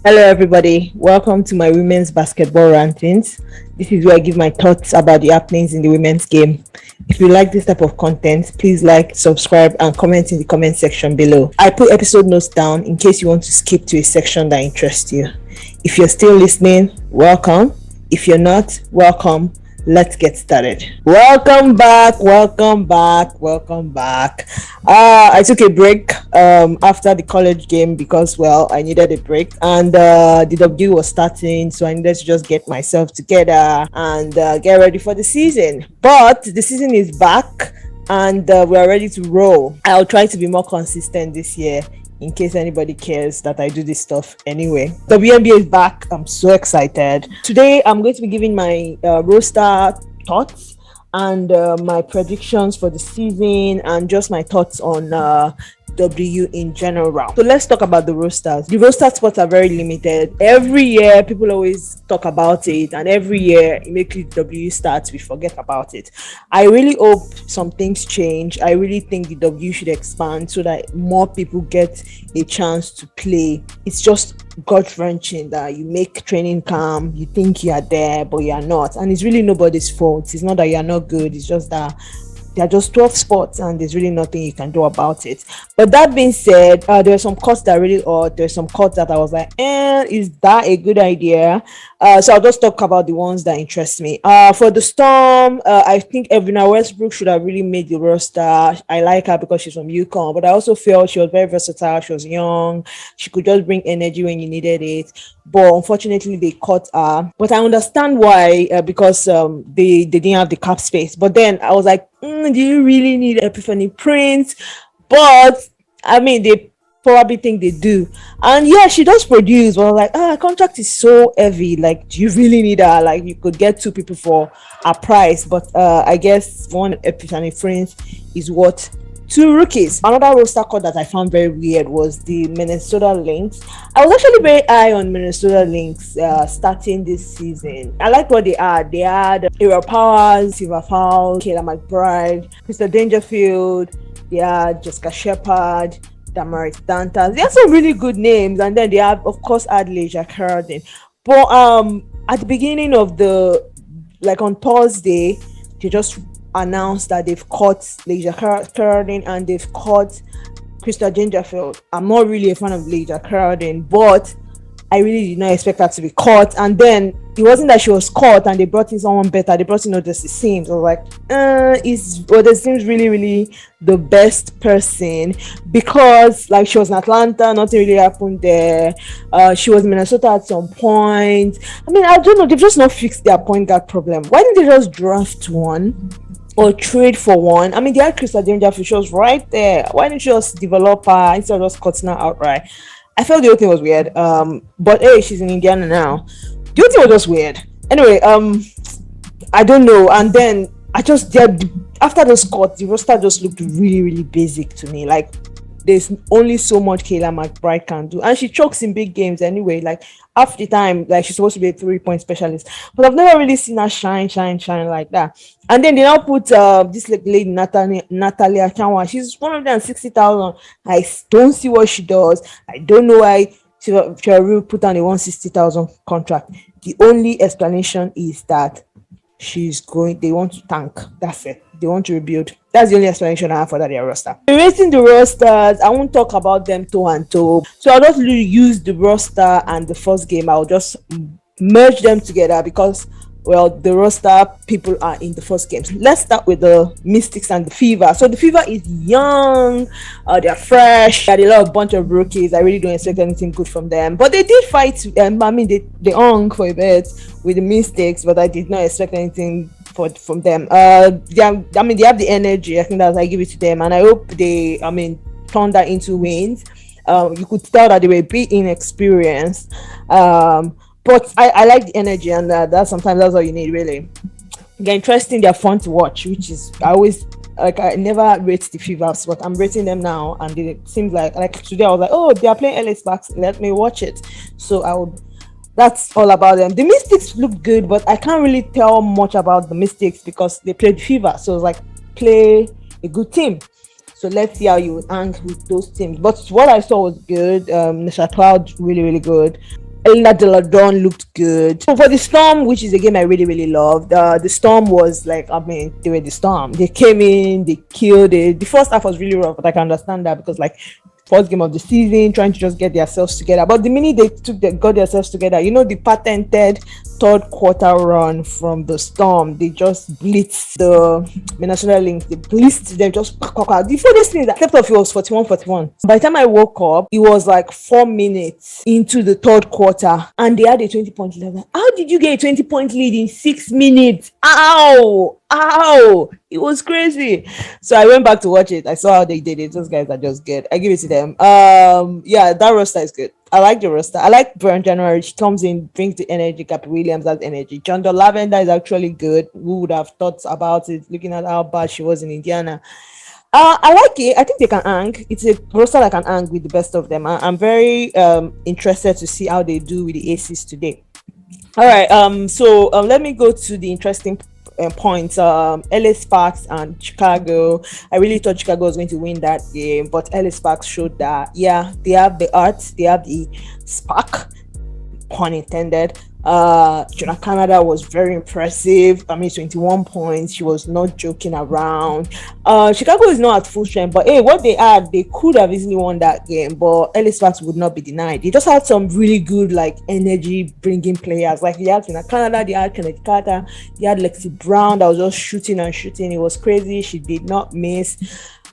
Hello, everybody. Welcome to my women's basketball rantings. This is where I give my thoughts about the happenings in the women's game. If you like this type of content, please like, subscribe, and comment in the comment section below. I put episode notes down in case you want to skip to a section that interests you. If you're still listening, welcome. If you're not, welcome. Let's get started. Welcome back. I took a break after the college game because, well, I needed a break, and the W was starting, so I needed to just get myself together and get ready for the season. But the season is back, and we are ready to roll. I'll try to be more consistent this year, in case anybody cares that I do this stuff anyway. WNBA is back. I'm so excited. Today, I'm going to be giving my roster thoughts and my predictions for the season and just my thoughts on W in general. So let's talk about the rosters. The roster spots are very limited. Every year, people always talk about it, and every year, immediately W starts, we forget about it. I really hope some things change. I really think the W should expand so that more people get a chance to play. It's just gut-wrenching that you make training camp, you think you are there, but you are not. And it's really nobody's fault. It's not that you are not good. It's just that there are just 12 spots and there's really nothing you can do about it. But that being said, there are some cuts that are really odd. There's some cuts that I was like, is that a good idea? So I'll just talk about the ones that interest me. For the Storm, I think Evina Westbrook should have really made the roster. I like her because she's from UConn, but I also felt she was very versatile. She was young. She could just bring energy when you needed it. But unfortunately, they cut her. But I understand why, because they didn't have the cap space. But then I was like, do you really need Epiphany Prince? But I mean, they probably think they do. And yeah, she does produce. But I was like, her contract is so heavy. Like, do you really need her? Like, you could get two people for a price. But I guess one Epiphany Prince is what two rookies. Another roster cut that I found very weird was the Minnesota Lynx. I was actually very high on Minnesota Lynx starting this season. I liked what they had. They had Era Powers, Silver Fowl, Kayla McBride, Mr. Dangerfield. They had Jessica Shepard, Damaris Dantas. They had some really good names, and then they have, of course, Adelaide Carradine. But at the beginning of on Thursday, they just announced that they've cut Leisure Carradine and they've cut Krista Dangerfield. I'm not really a fan of Leisure Carradine, but I really did not expect her to be cut. And then it wasn't that she was cut and they brought in someone better. They brought in Odessa Sims. I was like, is Odessa Sims really the best person? Because like she was in Atlanta, nothing really happened there. She was in Minnesota at some point. I mean, I don't know. They've just not fixed their point guard problem. Why didn't they just draft one? Or trade for one? I mean, they had Krista Dangerfield. She was right there. Why didn't you just develop her instead of just cutting her outright? I felt the whole thing was weird. But hey, she's in Indiana now. The whole thing was just weird. Anyway, I don't know. And then after those cuts, the roster just looked really basic to me. Like, there's only so much Kayla McBride can do, and she chokes in big games anyway. Like, half the time, like, she's supposed to be a 3-point specialist, but I've never really seen her shine like that. And then they now put this lady Natalia Chanwa. She's 160,000. I don't see what she does. I don't know why she really put on a 160,000 contract. The only explanation is that they want to tank. That's it. They want to rebuild. That's the only explanation I have for that roster. Rating the rosters, I won't talk about them toe and toe. So I'll just use the roster and the first game. I'll just merge them together because, well, the roster people are in the first games. Let's start with the Mystics and the Fever. So the Fever is young, they're fresh, they had a bunch of rookies. I really don't expect anything good from them, but they did fight. I mean, they hung for a bit with the Mystics, but I did not expect anything from them. They have the energy. I think I give it to them, and I hope they turn that into wins. You could tell that they were a bit inexperienced. But I like the energy, and that's all you need, really. They're interesting, they're fun to watch, which is, I never rate the Fevers, but I'm rating them now, and it seems like today I was like, oh, they are playing LA Sparks, let me watch it. So that's all about them. The Mystics look good, but I can't really tell much about the Mystics because they played Fever, so it's like, play a good team. So let's see how you hang with those teams. But what I saw was good. Nisha Cloud, really, really good. Elena Deladon looked good. So for the Storm, which is a game I really, really loved, the Storm was like, I mean, they were the Storm. They came in, they killed it. The first half was really rough, but I can understand that because, like, first game of the season, trying to just get themselves together. But the minute they got themselves together, the patented third quarter run from the Storm, they just blitzed the Minnesota Lynx. They blitzed them just. The funniest thing is that I slept off, it was 41-41. By the time I woke up, it was like 4 minutes into the third quarter, and they had a 20-point lead. How did you get a 20-point lead in 6 minutes? Ow! Ow! It was crazy. So I went back to watch it. I saw how they did it. Those guys are just good. I give it to them. Yeah, that roster is good. I like the roster. I like Burn January. She comes in, brings the energy. Cappy Williams has energy. John Lavender is actually good. Who would have thought about it, looking at how bad she was in Indiana? I like it. I think they can hang. It's a roster that can hang with the best of them. I'm very interested to see how they do with the Aces today. All right. So let me go to the interesting points. LA Sparks and Chicago. I really thought Chicago was going to win that game, but LA Sparks showed that yeah, they have the art, they have the spark, pun intended. Jonah Canada was very impressive. I mean, 21 points. She was not joking around. Chicago is not at full strength, but hey, what they had, they could have easily won that game, but LA Sparks would not be denied. They just had some really good, like, energy bringing players. Like, they had Jonah Canada, they had Kenneth Carter, they had Lexi Brown that was just shooting and shooting. It was crazy. She did not miss.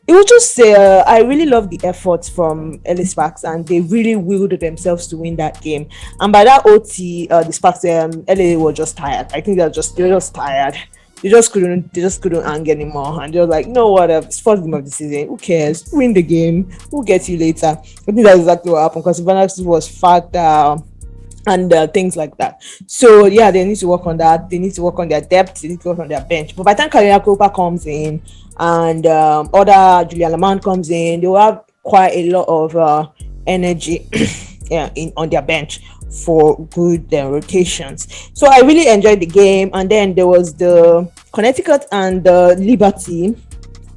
It was just I really love the efforts from LA Sparks, and they really willed themselves to win that game. And by that OT, the Sparks, LA were just tired. I think they're just tired. They just couldn't hang anymore, and they're like, you know what? It's first game of the season. Who cares? Win the game. We'll get you later. I think that's exactly what happened because Vanessa was fact. And things like that. So yeah, they need to work on that. They need to work on their depth. They need to work on their bench. But by the time Karina Cooper comes in and other Julia Lamont comes in, they will have quite a lot of energy yeah, on their bench for good rotations. So I really enjoyed the game. And then there was the Connecticut and the Liberty.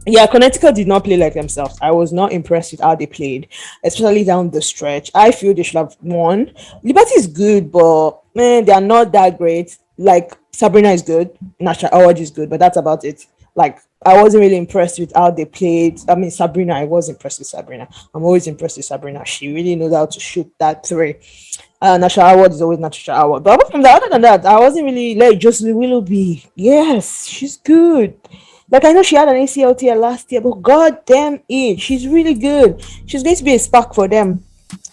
Yeah, Connecticut did not play like themselves. I was not impressed with how they played, especially down the stretch. I feel they should have won. Liberty is good, but man, they are not that great. Like, Sabrina is good, Nasha Howard is good, but that's about it. Like, I wasn't really impressed with how they played. I mean, Sabrina, I was impressed with Sabrina. I'm always impressed with Sabrina. She really knows how to shoot that three. Nasha Howard is always Nasha Howard. But apart from that, other than that, I wasn't really like Jocelyn Willoughby. Yes, she's good. Like, I know she had an ACL tear last year, but god damn it, she's really good. She's going to be a spark for them.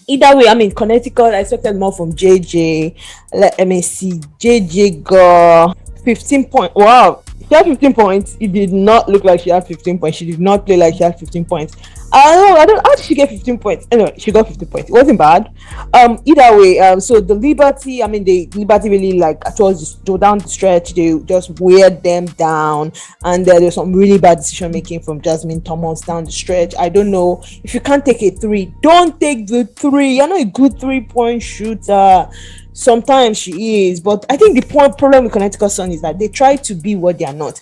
Either way, I mean, Connecticut, I expected more from JJ. Let me see. JJ got 15 points. Wow. She had 15 points. It did not look like she had 15 points. She did not play like she had 15 points. I don't. How did she get 15 points? Anyway, she got 15 points. It wasn't bad. Either way, so the Liberty, I mean, the Liberty really, like, towards just go down the stretch, they just weighed them down, and there was some really bad decision making from Jasmine Thomas down the stretch. I don't know, if you can't take a three, don't take the three. You're not a good 3-point shooter. Sometimes she is, but I think the problem with Connecticut Sun is that they try to be what they are not.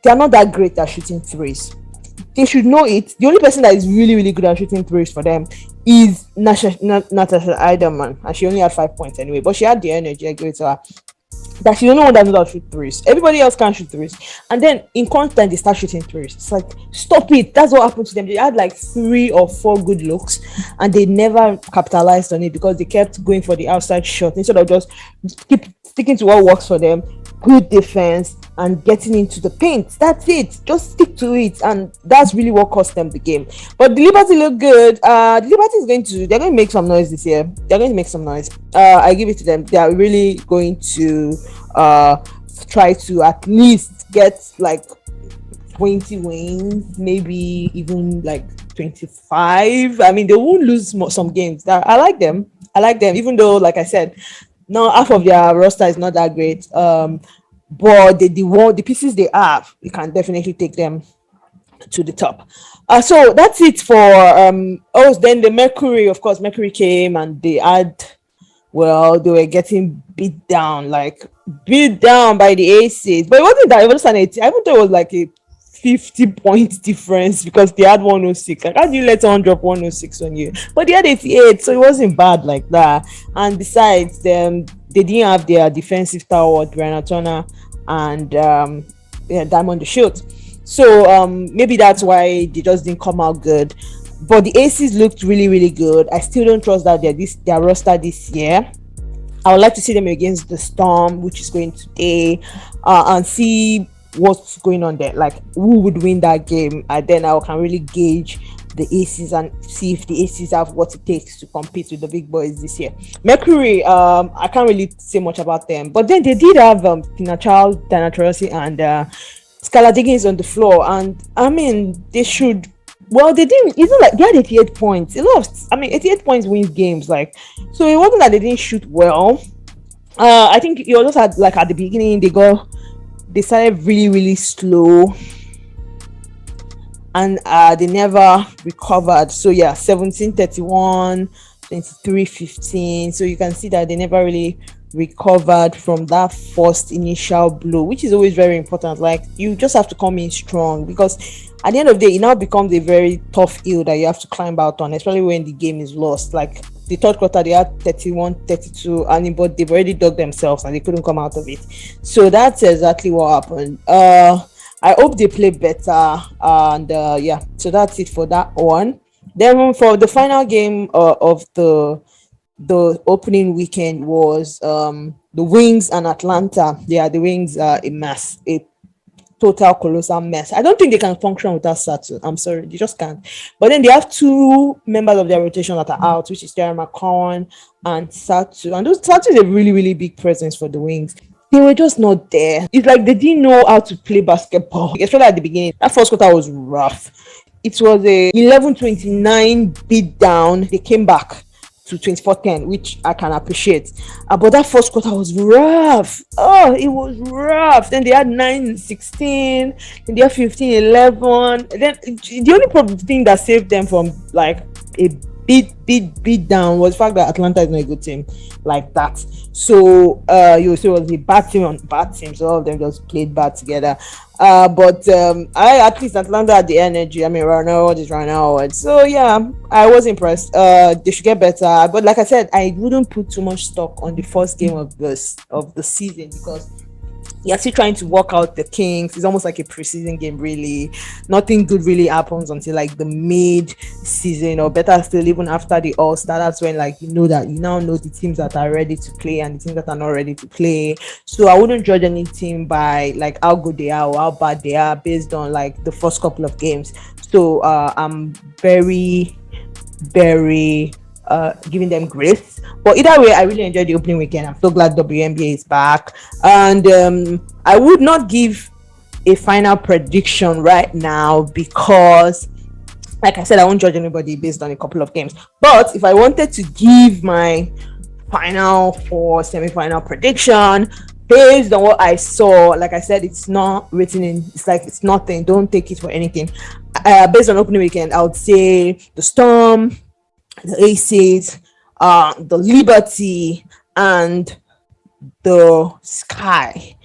They are not that great at shooting threes. They should know it. The only person that is really, really good at shooting threes for them is Natasha Eiderman, and she only had 5 points anyway, but she had the energy. I give it to her. That she's the only one that knows how to shoot threes. Everybody else can't shoot threes. And then in constant, they start shooting threes. It's like, stop it. That's what happened to them. They had like 3 or 4 good looks, and they never capitalized on it because they kept going for the outside shot instead of just keep sticking to what works for them. Good defense and getting into the paint. That's it. Just stick to it, and that's really what cost them the game. But the Liberty look good. The Liberty they're going to make some noise this year. They're going to make some noise. I give it to them. They are really going to try to at least get like 20 wins, maybe even like 25. I mean, they won't lose some games. I like them, even though, like I said, no, half of their roster is not that great. But the pieces they have, we can definitely take them to the top. So that's it for then the Mercury. Of course, Mercury came and they were getting beat down by the Aces. But it wasn't that. It was an 18. I even thought it was like a 50 points difference because they had 106. Like, how do you let someone drop 106 on you? But they had 88, so it wasn't bad like that. And besides, them they didn't have their defensive tower, Brianna Turner and yeah, Diamond the Shield. So maybe that's why they just didn't come out good. But the Aces looked really, really good. I still don't trust that their roster this year. I would like to see them against the Storm, which is going today, and see what's going on there. Like, who would win that game, and then I can really gauge the Aces and see if the Aces have what it takes to compete with the big boys this year. Mercury, I can't really say much about them, but then they did have Tina Child, Diana Taurasi, and Skylar Diggins on the floor, and I mean they should. Well, they didn't. It's not like they had 88 points. A lot of, I mean, 88 points wins games. Like, so it wasn't that they didn't shoot well. I think you just had, like, at the beginning they started really, really slow, and they never recovered. So yeah, 17-31, 23-15. So you can see that they never really recovered from that first initial blow, which is always very important. Like, you just have to come in strong, because at the end of the day it now becomes a very tough hill that you have to climb out on, especially when the game is lost. Like, the third quarter they had 31-32, and but they've already dug themselves and they couldn't come out of it. So that's exactly what happened. I hope they play better, and yeah, so that's it for that one. Then for the final game of the opening weekend was the Wings and Atlanta. Yeah, the Wings are a total colossal mess. I don't think they can function without Satu. I'm sorry, they just can't. But then they have two members of their rotation that are out, which is Jerry McCowan and Satu. And Satu is a really, really big presence for the Wings. They were just not there. It's like they didn't know how to play basketball, especially at the beginning. That first quarter was rough. It was a 11-29 beat down. They came back to 24-10, which I can appreciate. But that first quarter was rough. Oh, it was rough. Then they had 9-16, then they had 15-11. Then the only thing that saved them from, like, a beat down was the fact that Atlanta is not a good team like that. So you see, it was a bad team on bad team, so all of them just played bad together. But I at least Atlanta had the energy. I mean, Ronald is Ronald. So yeah, I was impressed. They should get better. But like I said, I wouldn't put too much stock on the first game of the season, because you're still trying to work out the kinks. It's almost like a preseason game, really. Nothing good really happens until, like, the mid-season, or better still, even after the All-Star. That's when, like, you now know the teams that are ready to play and the teams that are not ready to play. So I wouldn't judge any team by, like, how good they are or how bad they are based on, like, the first couple of games. So I'm very, very giving them grace. But either way, I really enjoyed the opening weekend. I'm so glad WNBA is back. And I would not give a final prediction right now, because, like I said, I won't judge anybody based on a couple of games. But if I wanted to give my final or semi-final prediction based on what I saw, like I said, it's not written in, it's like it's nothing. Don't take it for anything. Based on opening weekend, I would say the Storm, the Aces, the Liberty, and the Sky.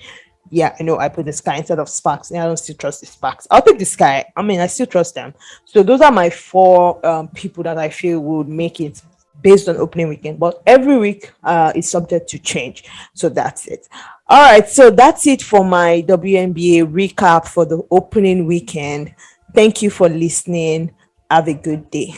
Yeah, I know I put the Sky instead of Sparks, and I don't still trust the Sparks. I'll take the Sky. I mean, I still trust them. So those are my four people that I feel would make it based on opening weekend. But every week is subject to change. So that's it. All right, so that's it for my WNBA recap for the opening weekend. Thank you for listening. Have a good day.